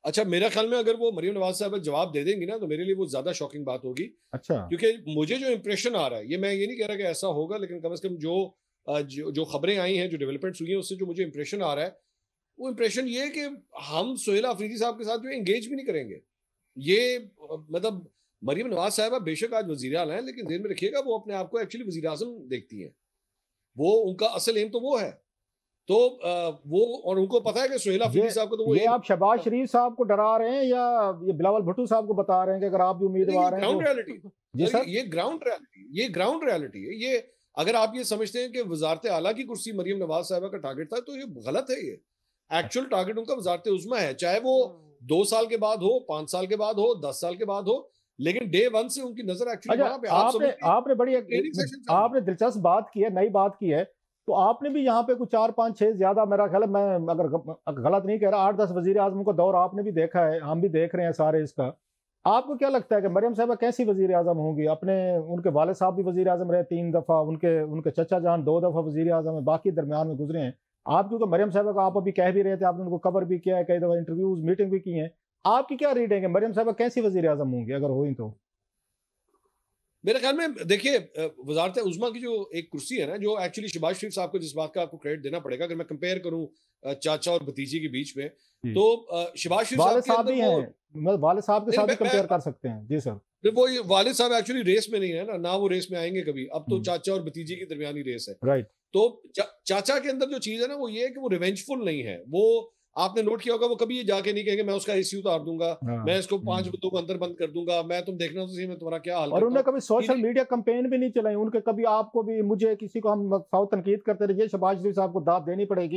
अच्छा, मेरा ख्याल में अगर वो मरियम नवाज साहब जवाब दे देंगी ना, तो मेरे लिए वो ज्यादा शॉकिंग बात होगी। अच्छा, क्योंकि मुझे जो इंप्रेशन आ रहा है, ये मैं ये नहीं कह रहा कि ऐसा होगा, लेकिन कम से कम जो खबरें आई हैं, जो डेवलपमेंट्स हुई हैं, उससे जो मुझे इंप्रेशन आ रहा है, वो इंप्रेशन ये है कि हम सोहेल अफरीदी साहब के साथ जो एंगेज भी नहीं करेंगे। ये मतलब मरियम नवाज साहबा बेशक आज वजीर आला हैं, लेकिन ध्यान में रखिएगा वो अपने आप को एक्चुअली वजीर आजम देखती हैं। वो उनका असल एम तो वो है। तो वो, और उनको पता है कि सोहेल अफरीदी साहब को तो वो, ये आप शहबाज शरीफ साहब को डरा रहे हैं या ये बिलावल भुट्टो साहब को बता रहे हैं कि अगर आप भी उम्मीदवार हैं? ग्राउंड रियलिटी जी सर, ये ग्राउंड रियलिटी है। ये अगर आप ये समझते हैं कि वजारत आला की कुर्सी मरियम नवाज साहबा का टारगेट था, तो ये गलत है। ये एक्चुअल टारगेट उनका वजारत उज़्मा है, चाहे वो 2 साल के बाद हो, 5 साल के बाद हो, 10 साल के बाद हो, लेकिन डे 1 से उनकी नजर एक्चुअली वहां पे। आपने दिलचस्प बात की है, नई बात की है। तो आपने भी यहाँ पे कुछ 4, 5, 6 ज्यादा, मेरा ख्याल है, मैं अगर गलत नहीं कह रहा, 8-10 वजीर आजम का दौर आपने भी देखा है, हम भी देख रहे हैं सारे इसका। आपको क्या लगता है कि मरियम साहिबा कैसी वजीर आजम होंगी? उनके वाले साहब भी वजीर आजम रहे 3 दफा, उनके चचा जान 2 दफा वजीर आजम है, बाकी दरमियान में गुजरे हैं। आप क्योंकि मरियम साहिबा को आप अभी कह भी रहे थे, आपने उनको कवर भी किया है, कई दफा इंटरव्यूज, मीटिंग भी की है, आपकी क्या रीड है कि मरियम साहिबा कैसी वजीर आजम होंगी अगर हुई तो? मेरे ख्याल में देखिए, वजारत उज़्मा की जो एक कुर्सी है ना, जो एक्चुअली शहबाज शरीफ साहब को, जिस बात का आपको क्रेडिट देना पड़ेगा, अगर मैं कंपेयर करूं चाचा और भतीजी के बीच में, तो शहबाज शरीफ साहब भी हैं, वाले साहब के साथ भी कंपेयर कर सकते हैं। जी सर, वो वालिद साहब एक्चुअली रेस में नहीं है ना वो रेस में आएंगे कभी। अब तो चाचा और भतीजी की दरमियानी रेस है, राइट। तो चाचा के अंदर जो चीज है ना, वो ये है कि वो रिवेंजफुल नहीं है। वो आपने नोट किया होगा, वो कभी ये जाके नहीं कहेंगे मैं उसका एसी उतार दूंगा, मैं इसको 5 बंदों को अंदर बंद कर दूंगा, मैं तुम देखना तो सही मैं तुम्हारा क्या हाल। और उन्होंने कभी सोशल मीडिया कैंपेन भी नहीं चलाई उनके, कभी आपको भी, मुझे, किसी को हम तनकीद करते रहिए, शहबाज शरीफ साहब को दाद देनी पड़ेगी।